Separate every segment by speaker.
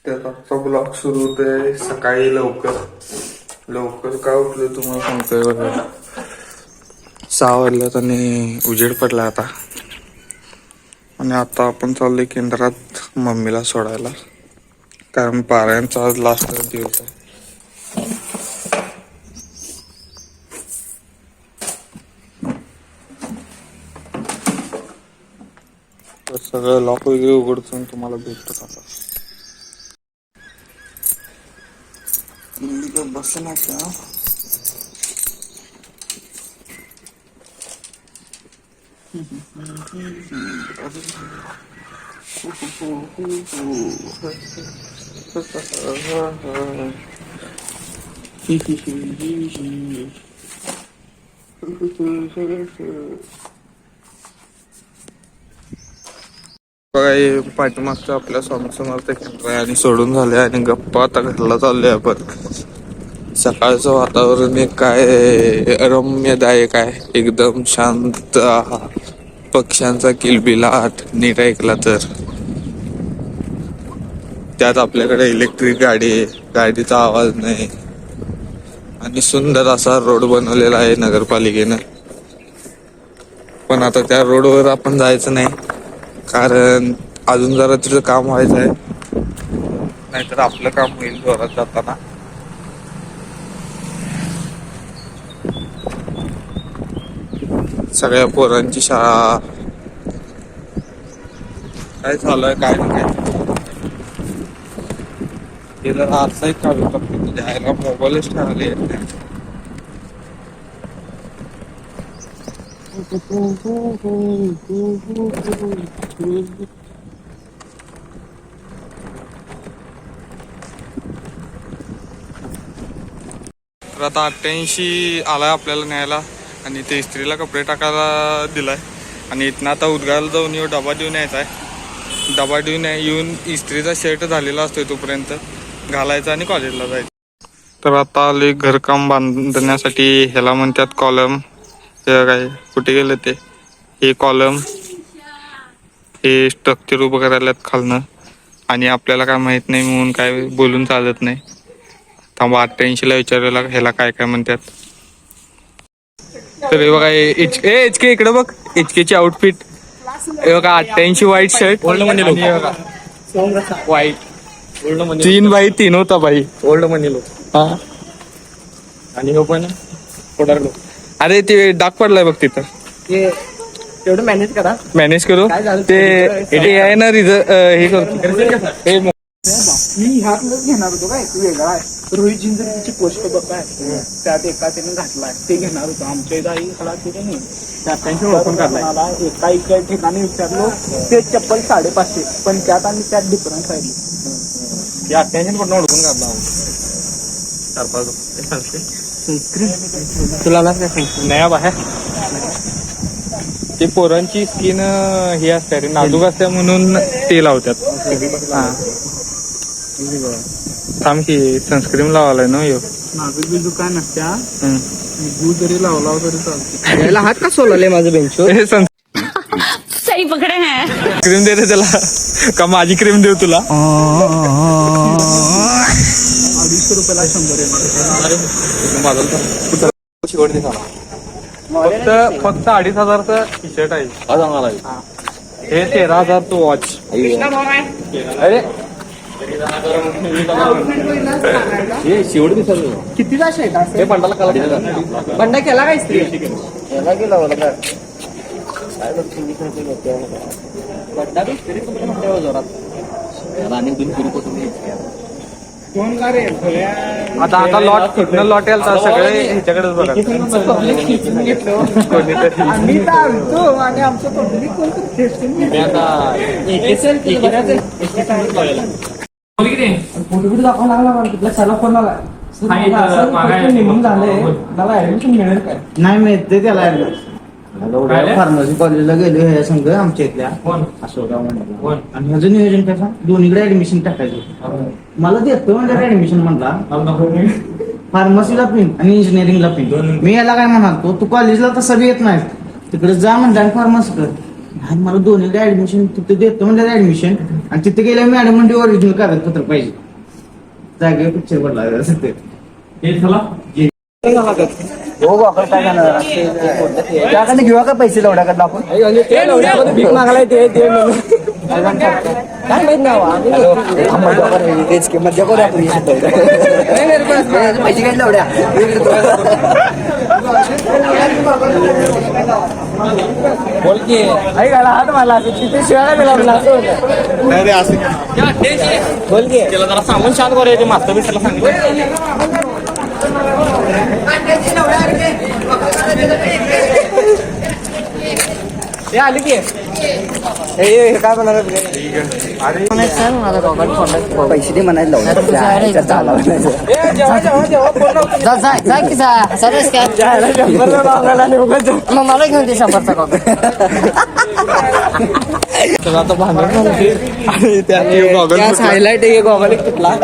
Speaker 1: त्यात आजचा ब्लॉग सुरू होतोय सकाळी लवकर. लवकर का उठलोय तुम्हाला सांगतोय बघा. 6 वाजल्यात आणि उजेड पडला आता. आणि आता आपण चाललोय केंद्रात मम्मीला सोडायला, कारण पारायणचा आज लास्ट दिवस आहे. तर सगळं लॉक वगैरे उघडून तुम्हाला भेटतो आता. बस ना क्या बघा हे पाठीमागचं आपल्या स्वामी समर्थ केंद्र आहे आणि सोडून झाले आणि गप्पा आता घरला चाललोय आपण. सकाळचं वातावरण एक काय रम्यदायक आहे, एकदम शांत. पक्ष्यांचा किलबिलाट नीट ऐकला तर. त्यात आपल्याकडे इलेक्ट्रिक गाडी आहे, गाडीचा आवाज नाही आणि सुंदर असा रोड बनवलेला आहे नगरपालिकेनं. पण आता त्या रोडवर आपण जायचं नाही, कारण अजून जरा तिथं काम व्हायचं आहे, नाहीतर आपलं काम होईल जोरात जाताना. सगळ्या पोरांची शाळा काय चालू आहे काय नाही काय. हे जरा असं चालू करतो द्यायला मोबाईलच ठेवायला येत नाही. तर आता 88 आलाय आपल्याला न्यायला आणि ते इस्त्रीला कपडे टाकायला दिलाय. आणि इथनं आता उदगाला जाऊन येऊ डबा देऊन यायचा आहे. डबा देऊन येऊन इस्त्रीचा शर्ट झालेला असतोय तोपर्यंत घालायचा आणि कॉलेजला जायचं. तर आता आले घरकाम बांधण्यासाठी. ह्याला म्हणतात कॉलम. हे काय कुठे गेलं ते. हे कॉलम, हे स्ट्रक्चर उभं करायला खालनं. आणि आपल्याला काय माहित नाही म्हणून काय बोलून चालत नाही. थांबा 88ला विचारायला ह्याला काय काय म्हणतात. तर हे बघा एच के इकडे बघ. HKची आउटफिट हे बघा. 88 व्हाईट शर्ट व्हाईट 3x3 होता भाई.
Speaker 2: ओल्ड मनी लोक.
Speaker 1: हा
Speaker 2: आणि हो पण कोडारलो.
Speaker 1: अरे ते डाग पडलाय बघ तिथं.
Speaker 2: तेवढं मॅनेज करा.
Speaker 1: मॅनेज करू ते आहे ना हे करतो.
Speaker 2: मी ह्यातलंच घेणार होतो काय वेगळा आहे. रोहित जिंजरची पोस्ट बघ काय त्यात एका त्याने घातलाय ते घेणार होतो. आमच्या इथं खडा तिथे नाही त्यात ओपन करला. एका ठिकाणी विचारलो ते चप्पल 550, पण त्यात आणि त्यात डिफरन्स आहे. या 88 पण ओळखून काढला 4-5 तुला नया बाहेर.
Speaker 1: ते पोरांची स्किन हे असते रे नाजूक असते म्हणून ते लावतात. हा थांब की सनस्क्रीन लावायलाय ना ह्यो.
Speaker 2: नाजूक बिजूक काय नसत्या. गू जरी लावला तरी चालते. हात का सोलाले माझं बेंच.
Speaker 3: सही पकडे हैं.
Speaker 1: क्रीम दे रे त्याला का माझी क्रीम देऊ तुला.
Speaker 2: 250 रुपयाला 100
Speaker 1: फक्त 2,500चं टी शर्ट आहे. हे 13,000 तो वॉच. अरे
Speaker 2: शेवट दिसत कितीचा शेट हे बंडा केला काय स्त्री याला गेला मला काय बंडा स्त्री म्हणते जोरात आणि 2 पुरी कोथंबीर दोन का रे.
Speaker 1: आता लॉट कुठनं लॉट याल तर सगळे ह्याच्याकडेच बघा.
Speaker 2: आम्ही तर आणतो आणि आमचं पब्लिक कोणतं फोटो दाखवा लागला तिथला त्याला फोन आला निघून झालंय मला ऍडमिशन मिळेल काय. नाही मिळते त्याला फार्मसी कॉलेजला गेलो ह्या संघ आमच्या इथल्या अशोकराव म्हणला. आणि ह्याचं नियोजन कसं दोन्हीकडे ऍडमिशन टाकायचं. मला देतो म्हणजे ऍडमिशन म्हणला फार्मसीला पिन आणि इंजिनिअरिंगला पिन. मी याला काय म्हणालतो तू कॉलेजला तसं बी येत नाही तिकडे जा म्हणता फार्मसी कर. आणि मला दोन्हीला ऍडमिशन तिथे देतो म्हणजे ऍडमिशन आणि तिथे गेल्या मॅडम म्हणजे ओरिजिनल कागदपत्र पाहिजे जागेवर पिक्चर पडला सत्य हो वापर काय जाणार त्याकडे घेऊया का पैसे लवड्याकडनं आपण भीक मागायला ते काय माहित नाही तेच की मध्य करू आपण पैसे काय लवड्या बोल की ऐकायला हात मला तिथे शिवायला मिळाला बोल की त्याला जरा सांगून शांत करायचे मास्तर मी त्याला सांगितलं हे आली की काय म्हणाल पैसे दे म्हणायला मला घेऊन दे शंभरचा हायलाइट आहे गॉगल कुठला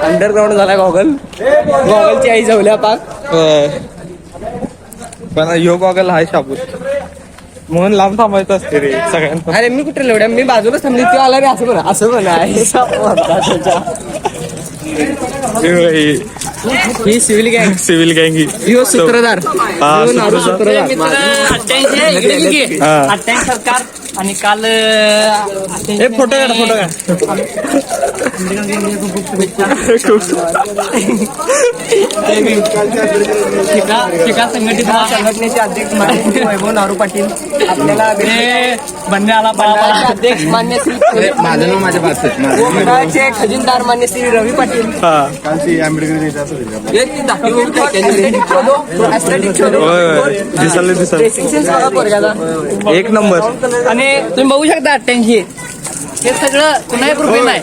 Speaker 2: अंडरग्राऊंड झाला गॉगलची आई जाऊल्या पाक
Speaker 1: पण ह्यो गॉगल हाय शाबूत म्हणून लांब थांबायचं असते रे सगळ्यांना.
Speaker 2: अरे मी कुठे लवड्या मी बाजूलाच थांबली तो आला रे असं म्हणा ही सिव्हिल गँग
Speaker 1: ही
Speaker 2: ह्यो सूत्रधार
Speaker 4: सरकार आणि काल
Speaker 1: फोटो
Speaker 4: शिका
Speaker 2: संघटनेचे अध्यक्ष वैभव नारू पाटील आपल्याला
Speaker 4: बंदे आला
Speaker 2: अध्यक्ष मान्य श्री माझं नाव माझ्या पाच खजिनदार मान्य श्री रवी पाटील
Speaker 1: एक नंबर.
Speaker 4: आणि तुम्ही बघू शकता 88 हे सगळं कुणाच्या कृपे नाही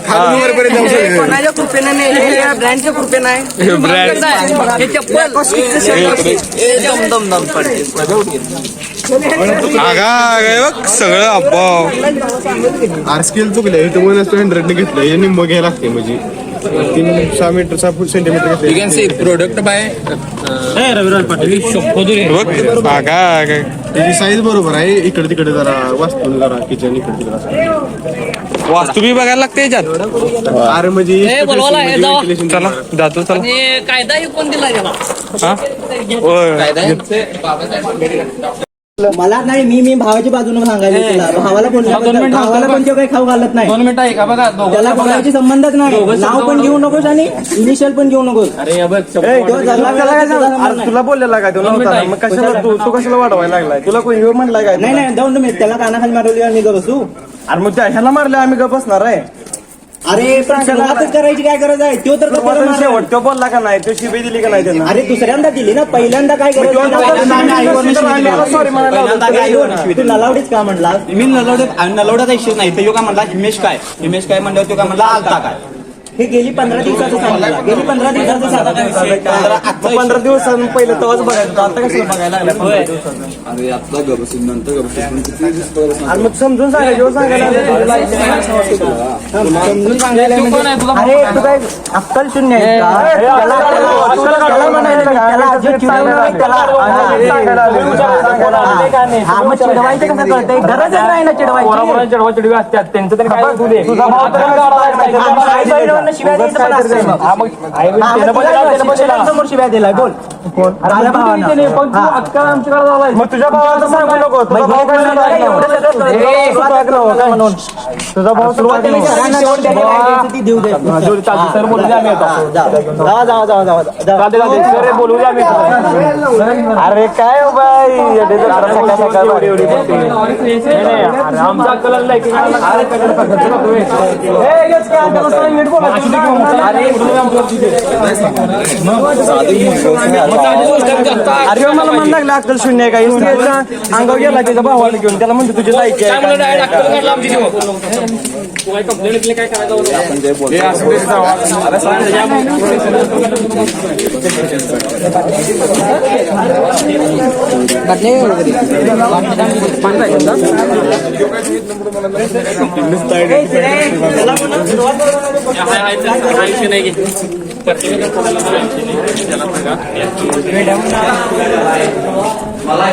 Speaker 2: कोणाच्या कृपेनं नाही हे ब्रँडच्या कृपेनं आहे
Speaker 4: हे चप्पल
Speaker 1: सगळं अब्बा
Speaker 5: आरस्केल चुकले इथं वन 100 घेतलं हे निम्म घ्यायला लागते म्हणजे 3-6 मीटर 6 सेंटीमीटर घेतले
Speaker 4: प्रोडक्ट बाय रविराज पाटील
Speaker 5: त्याची साईज बरोबर आहे इकडे तिकडे जरा वास्तू जरा किचन इकडे तिकडे
Speaker 1: वास्तू बी बघायला लागते याच्यात.
Speaker 5: अरे म्हणजे
Speaker 4: बोलवाला हे जावा.
Speaker 1: चला जातो चला.
Speaker 4: आणि कायदा कोण दिला गेला
Speaker 2: मला नाही मी भावाच्या बाजूने सांगायला तुला भावाला कोणत्या काही खाऊ घालत नाही
Speaker 4: 2 मिनिटं ऐका बघा
Speaker 2: त्याला भावाची संबंधच नाही नाव पण घेऊ नकोस आणि इनिशियल पण घेऊ नकोस
Speaker 5: तुला बोललेला काय मग कशाला तू कशाला वाढवायला लागलाय तुला कोणी म्हणलाय काय
Speaker 2: नाही जाऊन तुम्ही त्याला कानाखाली मारवली आणि गप बसू
Speaker 5: अरे मग त्या ह्याला मारले आम्ही गप बसणार आहे
Speaker 2: अरे पण सुरुवातच करायची काय गरज आहे तो तर
Speaker 5: शेवट तो बोलला का नाही तो शिबी दिली का नाही त्यांना
Speaker 2: अरे दुसऱ्यांदा दिली ना पहिल्यांदा काय गरज
Speaker 5: सॉरी
Speaker 2: तू नलावडीच का म्हणला
Speaker 6: मी नलवड्याचा इश्यू नाही तर यो काय म्हणला हिमेश काय म्हणल्यावर तो काय म्हणला आलता काय
Speaker 2: हे गेली 15 दिवसाचं सांगितलं गेली 15 दिवसाचं साधा काय
Speaker 5: 15 दिवसांनी पहिलं तेव्हाच बघायचं आता कसं बघायला लागलं 15 दिवसांनी
Speaker 6: अरे आता गबसून नंतर
Speaker 5: आणि मग समजून सांगायचं सांगायला
Speaker 2: समजून सांगायला अरे तू काय अक्कल शून्य आहे का? त्याला म्हणायचं त्याला अजित चिडवलं त्याला हा मग चिडवायचं कसं कळतंय गरजच नाही ना चिडवायची
Speaker 4: चिडवी असतात त्यांचं तरी काय
Speaker 2: शिव्या द्यायचं पण असतंय मग. समोर शिव्या दिलाय बोल माझ्या भावानं.
Speaker 5: मग तुझ्या भावाचं सांगू नको तुझा भाऊ काय म्हणून तुझा भाऊ
Speaker 2: सुरुवातीला सरांना जेवण द्यायला काय द्यायचं ती देऊ दे.
Speaker 5: सर बोलू द्या अरे काय हो बाई
Speaker 4: आमचा
Speaker 5: अरे मला म्हण लागलं अक्कल शून्य आहे का अंगावर गेला त्याचा भावाला घेऊन त्याला म्हणतो तुझी लायकी आहे
Speaker 2: मला